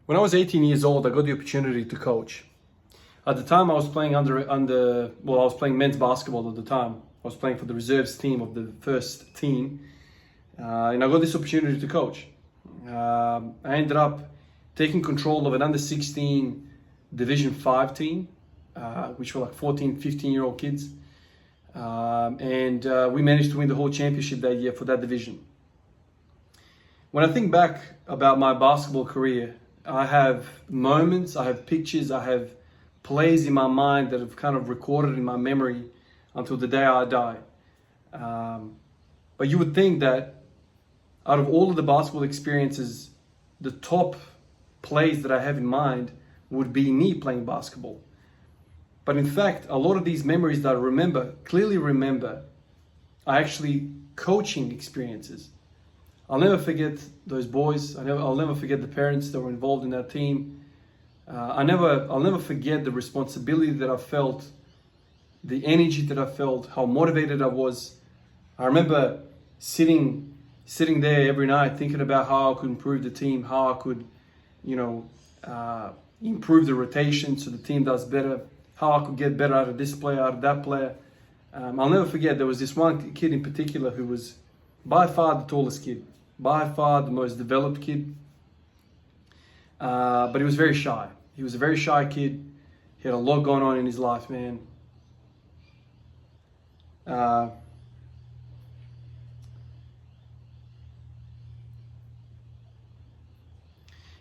When I was 18 years old, I got the opportunity to coach. At the time, I was playing I was playing men's basketball at the time. I was playing for the reserves team of the first team, and I got this opportunity to coach. I ended up taking control of an under 16 Division 5 team, which were like 14, 15-year-old kids. And we managed to win the whole championship that year for that division. When I think back about my basketball career, I have moments, I have pictures, I have plays in my mind that have kind of recorded in my memory until the day I die. But you would think that out of all of the basketball experiences, the top plays that I have in mind would be me playing basketball. But in fact, a lot of these memories that I clearly remember, are actually coaching experiences. I'll never forget those boys. I'll never forget the parents that were involved in that team. I'll never forget the responsibility that I felt, the energy that I felt, how motivated I was. I remember sitting there every night thinking about how I could improve the team, how I could, improve the rotation so the team does better, how I could get better out of this player, out of that player. I'll never forget, there was this one kid in particular who was by far the tallest kid, by far the most developed kid, but he was very shy. He was a very shy kid. He had a lot going on in his life, man.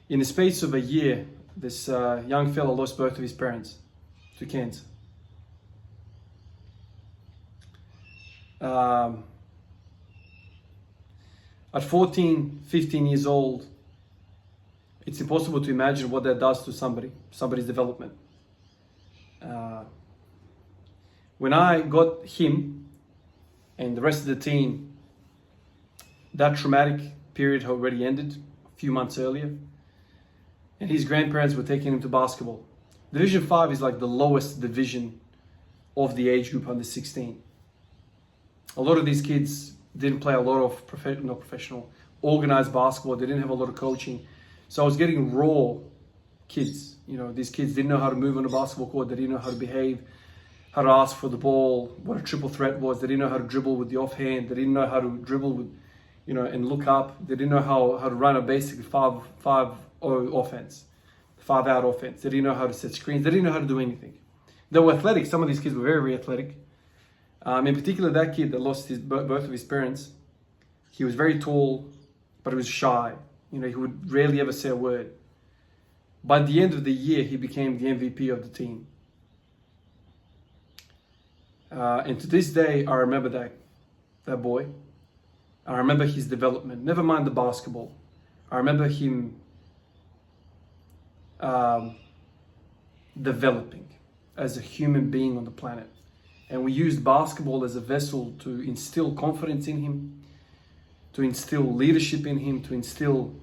In the space of a year, this young fella lost both of his parents to cancer. At 14, 15 years old, it's impossible to imagine what that does to somebody's development. When I got him and the rest of the team, that traumatic period had already ended a few months earlier, and his grandparents were taking him to basketball. Division 5 is like the lowest division of the age group under 16. A lot of these kids didn't play a lot of professional, organized basketball. They didn't have a lot of coaching. So I was getting raw kids. These kids didn't know how to move on the basketball court. They didn't know how to behave, how to ask for the ball, what a triple threat was. They didn't know how to dribble with the offhand. They didn't know how to dribble with, and look up. They didn't know how to run a basic 5-0 offense, 5-out offense. They didn't know how to set screens. They didn't know how to do anything. They were athletic. Some of these kids were very, very athletic. In particular, that kid that lost both of his parents, he was very tall, but he was shy. He would rarely ever say a word. By the end of the year, he became the MVP of the team. And to this day, I remember that boy. I remember his development. Never mind the basketball. I remember him developing as a human being on the planet. And we used basketball as a vessel to instill confidence in him, to instill leadership in him, to instill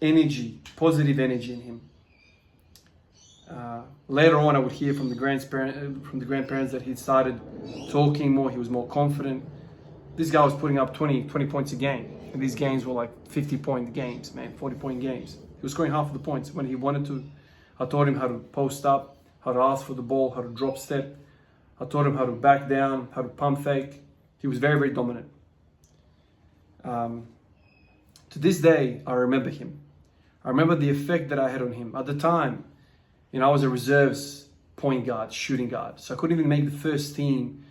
energy, positive energy in him. Later on, I would hear from the grandparents that he'd started talking more. He was more confident. This guy was putting up 20 points a game. And these games were like 50-point games, man, 40-point games. He was scoring half of the points when he wanted to. I taught him how to post up, how to ask for the ball, how to drop step. I taught him how to back down, how to pump fake. He was very, very dominant. To this day, I remember him. I remember the effect that I had on him. At the time, I was a reserves point guard, shooting guard. So I couldn't even make the first team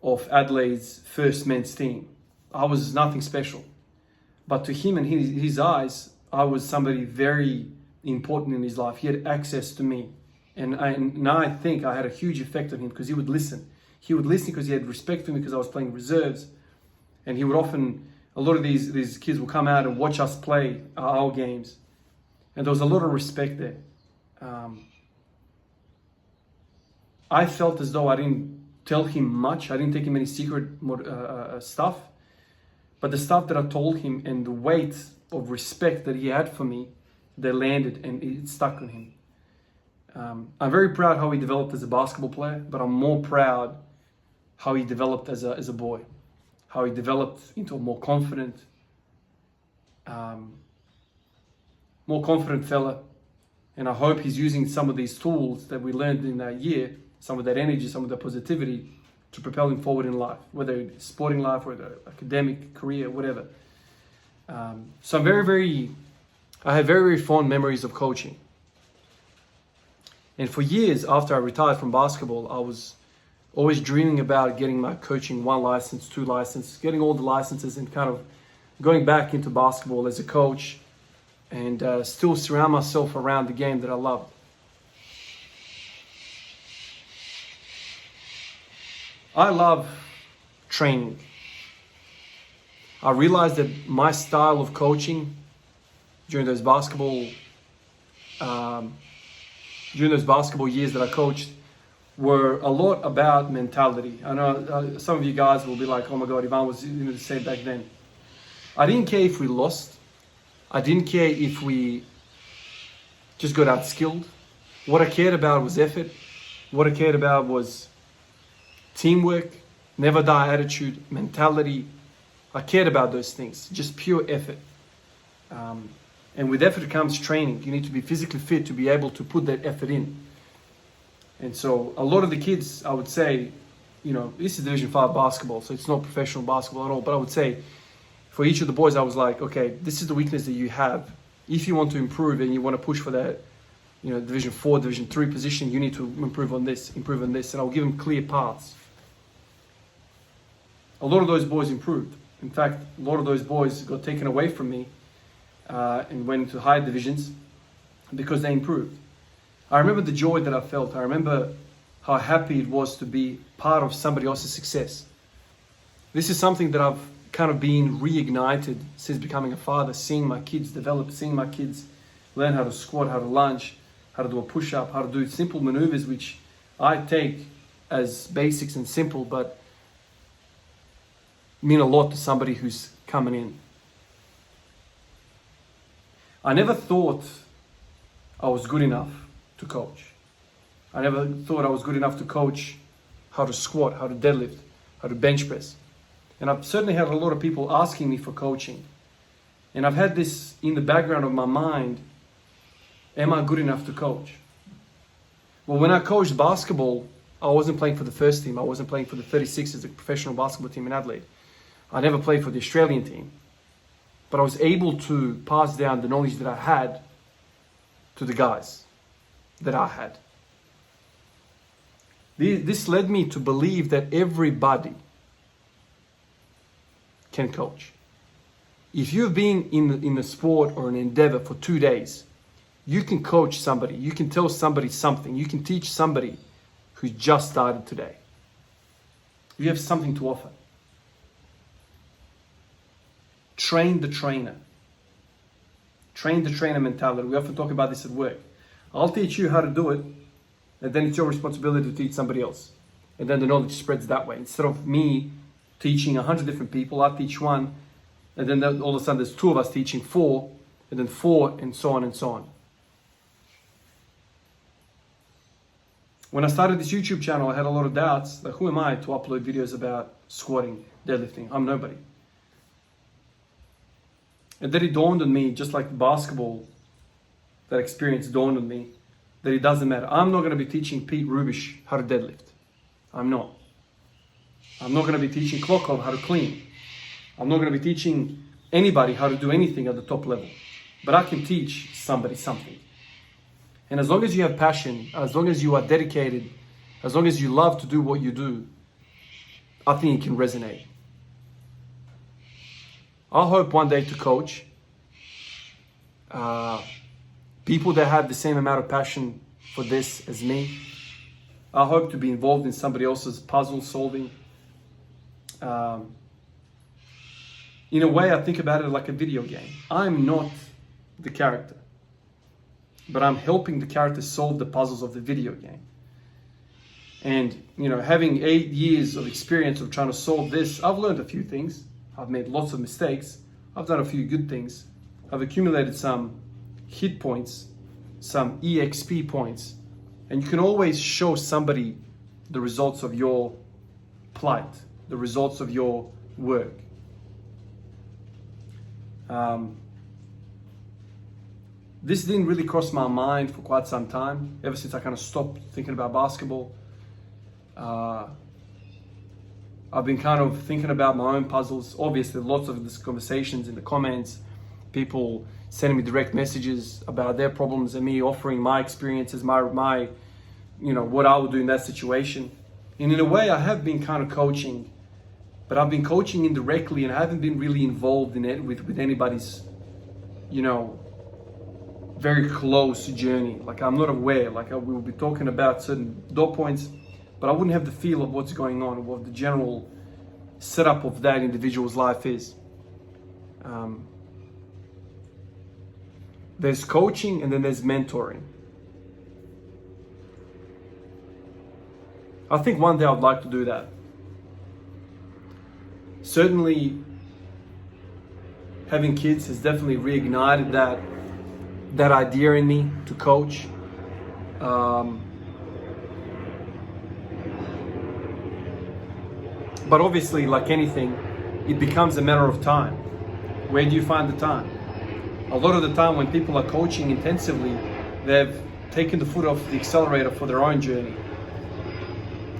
of Adelaide's first men's team. I was nothing special. But to him and his eyes, I was somebody very important in his life. He had access to me. And now I think I had a huge effect on him because he would listen. He would listen because he had respect for me because I was playing reserves. And he would often, a lot of these kids would come out and watch us play our games. And there was a lot of respect there. I felt as though I didn't tell him much. I didn't take him any secret stuff. But the stuff that I told him and the weight of respect that he had for me, they landed and it stuck on him. I'm very proud how he developed as a basketball player, but I'm more proud how he developed as a boy, how he developed into a more confident, more confident fella. And I hope he's using some of these tools that we learned in that year, some of that energy, some of that positivity to propel him forward in life, whether it's sporting life or the academic career, whatever. So I have very, very fond memories of coaching. And for years after I retired from basketball, I was always dreaming about getting my coaching 1 license, 2 license, getting all the licenses and kind of going back into basketball as a coach and still surround myself around the game that I loved. I love training. I realized that my style of coaching during those basketball years that I coached were a lot about mentality. I know some of you guys will be like, oh my God, Ivan was the same back then. I didn't care if we lost. I didn't care if we just got outskilled. What I cared about was effort. What I cared about was teamwork, never die attitude, mentality. I cared about those things, just pure effort. And with effort comes training. You need to be physically fit to be able to put that effort in. And so a lot of the kids, I would say, this is Division 5 basketball, so it's not professional basketball at all. But I would say for each of the boys, I was like, okay, this is the weakness that you have. If you want to improve and you want to push for that, Division 4, Division 3 position, you need to improve on this. And I'll give them clear paths. A lot of those boys improved. In fact, a lot of those boys got taken away from me and went into higher divisions because they improved. I remember the joy that I felt. I remember how happy it was to be part of somebody else's success. This is something that I've kind of been reignited since becoming a father, seeing my kids develop, seeing my kids learn how to squat, how to lunge, how to do a push-up, how to do simple maneuvers, which I take as basics and simple, but mean a lot to somebody who's coming in. I never thought I was good enough to coach. I never thought I was good enough to coach how to squat, how to deadlift, how to bench press. And I've certainly had a lot of people asking me for coaching. And I've had this in the background of my mind, am I good enough to coach? Well, when I coached basketball, I wasn't playing for the first team. I wasn't playing for the 36ers, the professional basketball team in Adelaide. I never played for the Australian team. But I was able to pass down the knowledge that I had to the guys that I had. This led me to believe that everybody can coach. If you've been in the sport or an endeavor for 2 days, you can coach somebody. You can tell somebody something. You can teach somebody who just started today. You have something to offer. Train the trainer. Train the trainer mentality. We often talk about this at work. I'll teach you how to do it, and then it's your responsibility to teach somebody else. And then the knowledge spreads that way. Instead of me teaching 100 different people, I teach one, and then all of a sudden there's 2 of us teaching 4, and then 4, and so on and so on. When I started this YouTube channel, I had a lot of doubts. Like, who am I to upload videos about squatting, deadlifting? I'm nobody. And then it dawned on me, just like basketball, that experience dawned on me, that it doesn't matter. I'm not going to be teaching Pete Rubish how to deadlift. I'm not. I'm not going to be teaching Klokov how to clean. I'm not going to be teaching anybody how to do anything at the top level. But I can teach somebody something. And as long as you have passion, as long as you are dedicated, as long as you love to do what you do, I think it can resonate. I hope one day to coach people that have the same amount of passion for this as me. I hope to be involved in somebody else's puzzle solving. In a way, I think about it like a video game. I'm not the character, but I'm helping the character solve the puzzles of the video game. And, having 8 years of experience of trying to solve this, I've learned a few things. I've made lots of mistakes. I've done a few good things. I've accumulated some hit points, some EXP points. And you can always show somebody the results of your plight, the results of your work. this didn't really cross my mind for quite some time, ever since I kind of stopped thinking about basketball. I've been kind of thinking about my own puzzles. Obviously, lots of these conversations in the comments, people sending me direct messages about their problems and me offering my experiences, my what I would do in that situation. And in a way, I have been kind of coaching, but I've been coaching indirectly and I haven't been really involved in it with anybody's, very close journey. Like, I'm not aware, like we will be talking about certain dot points, but I wouldn't have the feel of what's going on, what the general setup of that individual's life is. There's coaching and then there's mentoring. I think one day I would like to do that. Certainly, having kids has definitely reignited that idea in me to coach. But obviously, like anything, it becomes a matter of time. Where do you find the time? A lot of the time when people are coaching intensively, they've taken the foot off the accelerator for their own journey.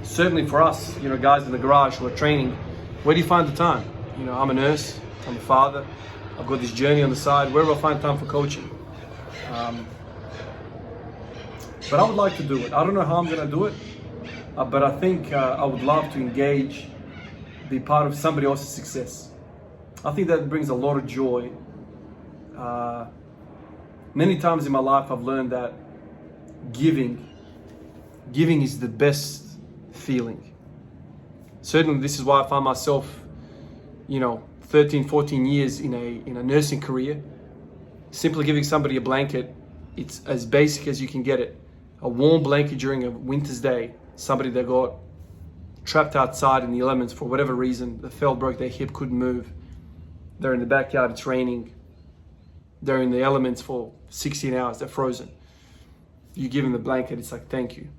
Certainly for us, guys in the garage who are training, where do you find the time? I'm a nurse, I'm a father, I've got this journey on the side. Where do I find time for coaching? But I would like to do it. I don't know how I'm going to do it, but I think I would love to engage, be part of somebody else's success. I think that brings a lot of joy. Many times in my life I've learned that giving is the best feeling. Certainly this is why I find myself, 13, 14 years in a nursing career. Simply giving somebody a blanket, it's as basic as you can get it. A warm blanket during a winter's day, somebody that got trapped outside in the elements for whatever reason, the fell broke their hip, couldn't move. They're in the backyard, it's raining. They're in the elements for 16 hours, they're frozen. You give them the blanket, it's like, thank you.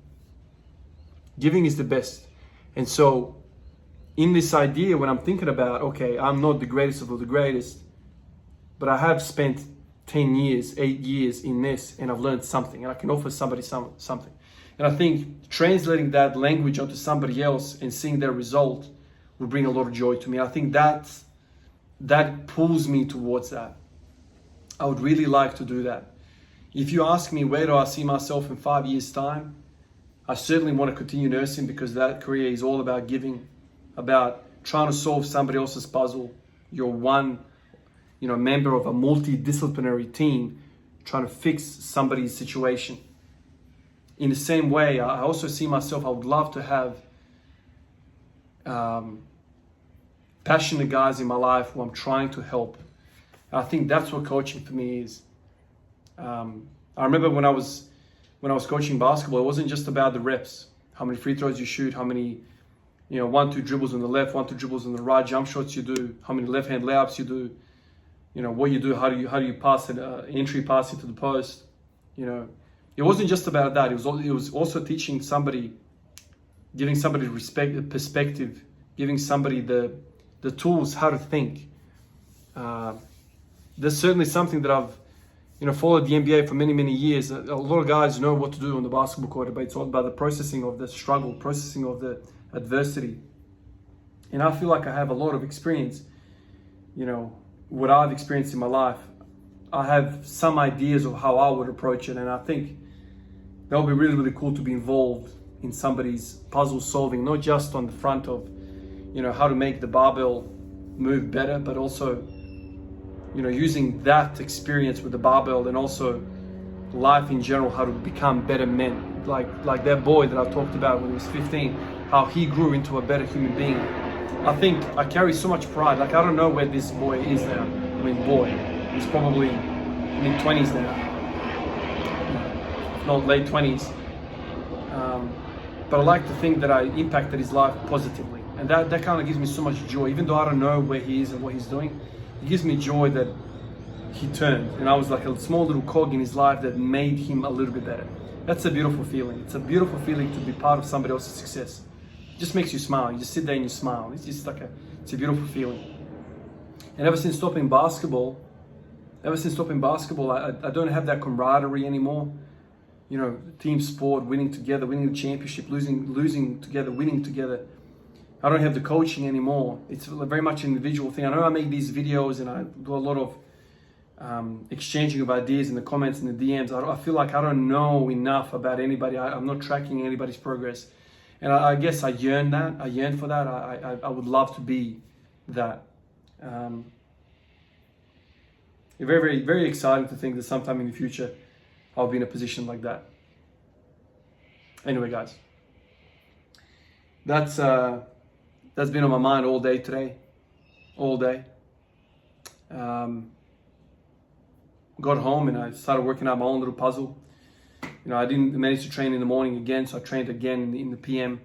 Giving is the best. And so, in this idea, when I'm thinking about, okay, I'm not the greatest of the greatest, but I have spent 10 years, 8 years in this, and I've learned something, and I can offer somebody something. And I think translating that language onto somebody else and seeing their result will bring a lot of joy to me. I think that pulls me towards that. I would really like to do that. If you ask me where do I see myself in 5 years' time, I certainly want to continue nursing, because that career is all about giving, about trying to solve somebody else's puzzle. You're one, member of a multidisciplinary team trying to fix somebody's situation. In the same way, I also see myself, I would love to have passionate guys in my life who I'm trying to help. I think that's what coaching for me is. I remember when I was coaching basketball, it wasn't just about the reps, how many free throws you shoot, how many, 1-2 dribbles on the left, 1-2 dribbles on the right, jump shots you do, how many left hand layups you do, what you do, how do you pass an entry pass into the post. It wasn't just about that. It was also teaching somebody, giving somebody respect, perspective, giving somebody the tools how to think. There's certainly something that I've followed the NBA for many, many years. A lot of guys know what to do on the basketball court, but it's all about the processing of the struggle, processing of the adversity. And I feel like I have a lot of experience, what I've experienced in my life. I have some ideas of how I would approach it, and I think that would be really, really cool to be involved in somebody's puzzle solving, not just on the front of, how to make the barbell move better, but also, using that experience with the barbell and also life in general, how to become better men. Like that boy that I talked about when he was 15, how he grew into a better human being. I think I carry so much pride. Like, I don't know where this boy is now. I mean, boy, he's probably mid-20s now, if not late 20s. But I like to think that I impacted his life positively. And that kind of gives me so much joy. Even though I don't know where he is and what he's doing, it gives me joy that he turned. And I was like a small little cog in his life that made him a little bit better. That's a beautiful feeling. It's a beautiful feeling to be part of somebody else's success. It just makes you smile. You just sit there and you smile. It's just it's a beautiful feeling. And ever since stopping basketball, ever since stopping basketball, I don't have that camaraderie anymore. You know, team sport, winning together, winning the championship, losing together, winning together. I don't have the coaching anymore. It's very much an individual thing. I know I make these videos and I do a lot of exchanging of ideas in the comments and the DMs. I feel like I don't know enough about anybody. I'm not tracking anybody's progress. And I guess I yearn that. I yearn for that. I would love to be that. Very, very, very exciting to think that sometime in the future I'll be in a position like that. Anyway, guys, that's been on my mind all day today, all day. Got home and I started working out my own little puzzle. You know, I didn't manage to train in the morning again, so I trained again in the PM.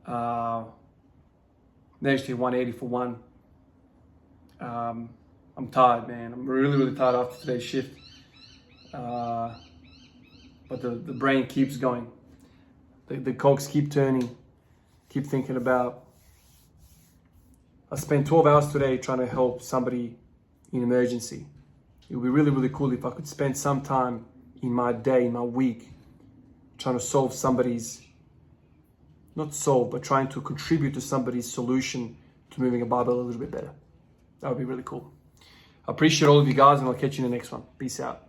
Managed to hit 180 for one. I'm tired, man. I'm really, really tired after today's shift. But the brain keeps going. The cogs keep turning. Keep thinking about. I spent 12 hours today trying to help somebody in emergency. It would be really, really cool if I could spend some time in my day, in my week, trying to solve somebody's, not solve, but trying to contribute to somebody's solution to moving a barbell a little bit better. That would be really cool. I appreciate all of you guys and I'll catch you in the next one. Peace out.